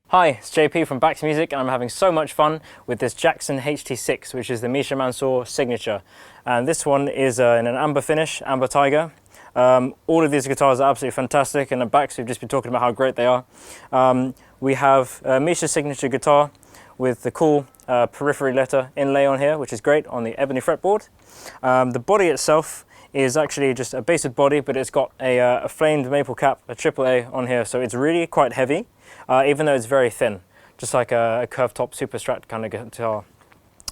Hi, it's JP from Bax Music, and I'm having so much fun with this Jackson HT6, which is the Misha Mansoor signature. And this one is in an amber finish, amber tiger. All of these guitars are absolutely fantastic, and at Bax we've just been talking about how great they are. We have Misha's signature guitar with the cool Periphery letter inlay on here, which is great on the ebony fretboard. The body itself is actually just a basic body, but it's got a flamed maple cap, a AAA on here, so it's really quite heavy, even though it's very thin, just like a curved top super strat kind of guitar.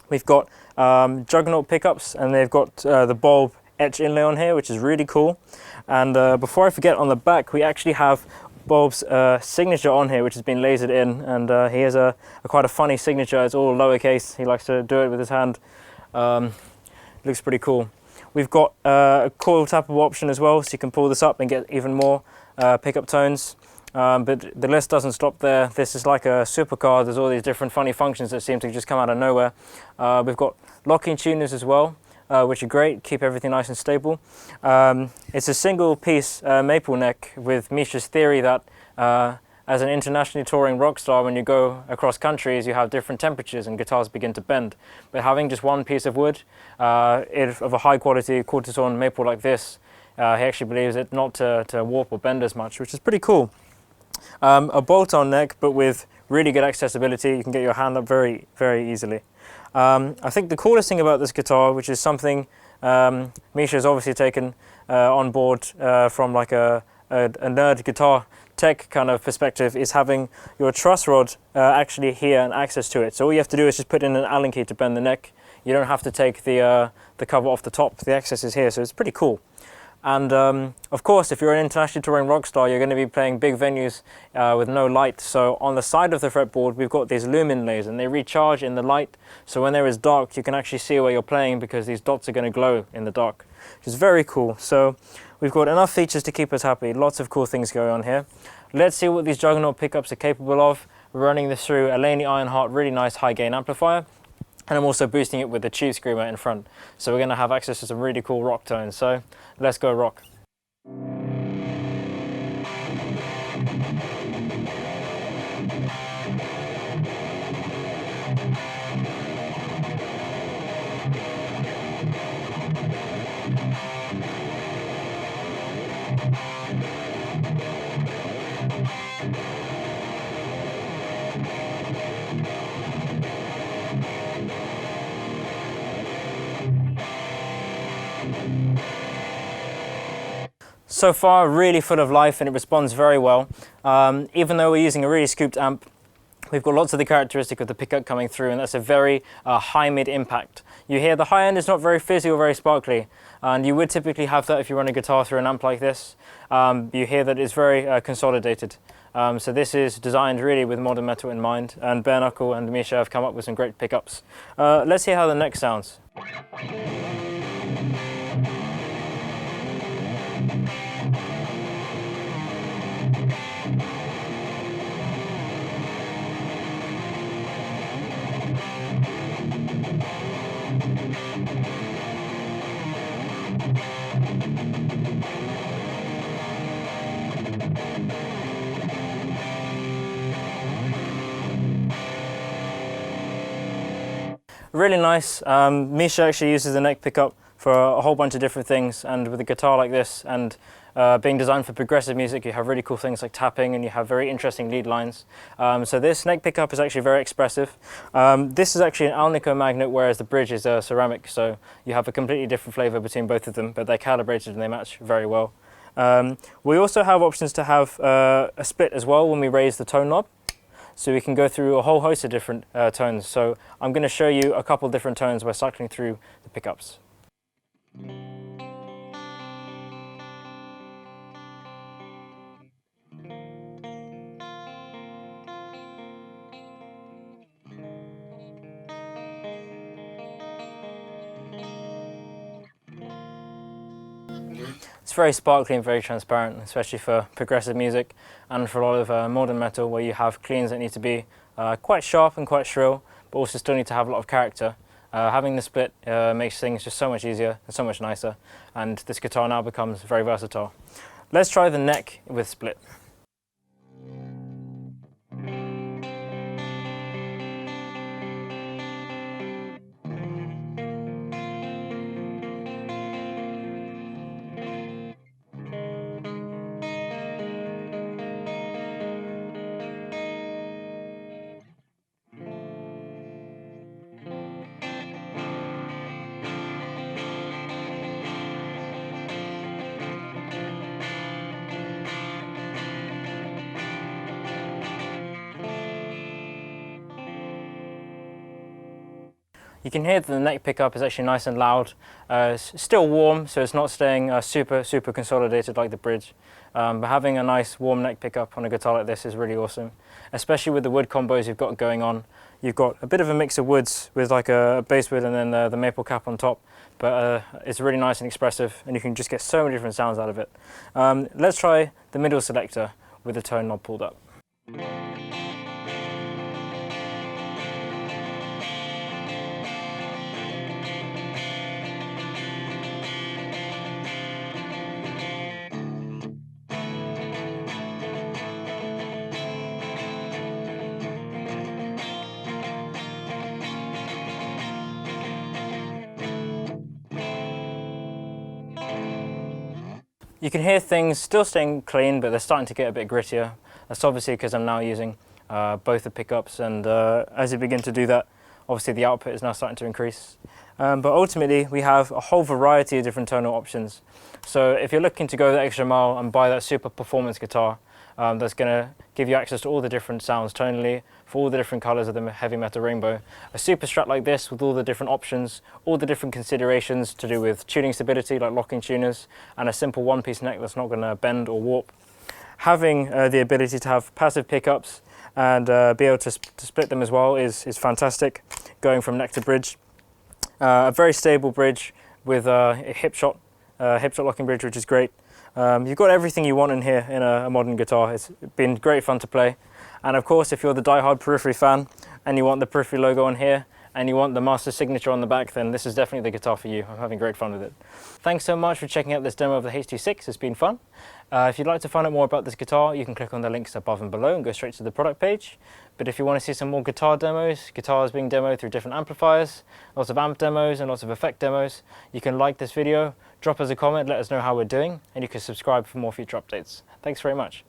We've got juggernaut pickups, and they've got the Bulb etch inlay on here, which is really cool. And before I forget, on the back we actually have Bulb's signature on here, which has been lasered in, and he has quite a funny signature. It's all lowercase. He likes to do it with his hand. Looks pretty cool. We've got a coil tappable option as well, so you can pull this up and get even more pickup tones. But the list doesn't stop there. This is like a supercar. There's all these different funny functions that seem to just come out of nowhere. We've got locking tuners as well, which are great, keep everything nice and stable. It's a single piece maple neck with Misha's theory that as an internationally touring rock star, when you go across countries, you have different temperatures and guitars begin to bend. But having just one piece of wood of a high quality quarter-tone maple like this, he actually believes it not to warp or bend as much, which is pretty cool. A bolt-on neck, but with really good accessibility. You can get your hand up very, very easily. I think the coolest thing about this guitar, which is something Misha has obviously taken on board from like a nerd guitar tech kind of perspective, is having your truss rod actually here and access to it. So all you have to do is just put in an Allen key to bend the neck. You don't have to take the cover off the top. The access is here, so it's pretty cool. And of course, if you're an internationally touring rock star, you're going to be playing big venues with no light. So on the side of the fretboard, we've got these lumen layers, and they recharge in the light. So when there is dark, you can actually see where you're playing because these dots are going to glow in the dark, which is very cool. So we've got enough features to keep us happy. Lots of cool things going on here. Let's see what these juggernaut pickups are capable of. We're running this through a Laney Ironheart really nice high gain amplifier. And I'm also boosting it with the Tube Screamer in front. So we're going to have access to some really cool rock tones. So let's go rock. So far, really full of life, and it responds very well. Even though we're using a really scooped amp, we've got lots of the characteristic of the pickup coming through, and that's a very high mid impact. You hear the high end is not very fizzy or very sparkly, and you would typically have that if you run a guitar through an amp like this. You hear that it's very consolidated. So this is designed really with modern metal in mind, and Bare Knuckle and Misha have come up with some great pickups. Let's hear how the neck sounds. Really nice. Misha actually uses the neck pickup for a whole bunch of different things, and with a guitar like this and being designed for progressive music, you have really cool things like tapping, and you have very interesting lead lines. So this neck pickup is actually very expressive. This is actually an Alnico magnet, whereas the bridge is ceramic, so you have a completely different flavor between both of them, but they're calibrated and they match very well. We also have options to have a split as well when we raise the tone knob. So we can go through a whole host of different tones. So I'm going to show you a couple different tones by cycling through the pickups. It's very sparkly and very transparent, especially for progressive music and for a lot of modern metal, where you have cleans that need to be quite sharp and quite shrill, but also still need to have a lot of character. Having the split makes things just so much easier and so much nicer, and this guitar now becomes very versatile. Let's try the neck with split. You can hear that the neck pickup is actually nice and loud. It's still warm, so it's not staying super consolidated like the bridge. But having a nice warm neck pickup on a guitar like this is really awesome, especially with the wood combos you've got going on. You've got a bit of a mix of woods with like a bass wood and then the maple cap on top, but it's really nice and expressive, and you can just get so many different sounds out of it. Let's try the middle selector with the tone knob pulled up. You can hear things still staying clean, but they're starting to get a bit grittier. That's obviously because I'm now using both the pickups, and as you begin to do that, obviously the output is now starting to increase. But ultimately, we have a whole variety of different tonal options. So if you're looking to go the extra mile and buy that super performance guitar, that's going to give you access to all the different sounds tonally for all the different colors of the heavy metal rainbow. A super strat like this with all the different options, all the different considerations to do with tuning stability like locking tuners, and a simple one-piece neck that's not going to bend or warp. Having the ability to have passive pickups and be able to split them as well is fantastic, going from neck to bridge. A very stable bridge with a hip shot locking bridge, which is great. You've got everything you want in here in a modern guitar. It's been great fun to play. And of course, if you're the die-hard Periphery fan and you want the Periphery logo on here and you want the master signature on the back, then this is definitely the guitar for you. I'm having great fun with it. Thanks so much for checking out this demo of the HT6. It's been fun. If you'd like to find out more about this guitar, you can click on the links above and below and go straight to the product page. But if you want to see some more guitar demos, guitars being demoed through different amplifiers, lots of amp demos and lots of effect demos, you can like this video, drop us a comment, let us know how we're doing, and you can subscribe for more future updates. Thanks very much.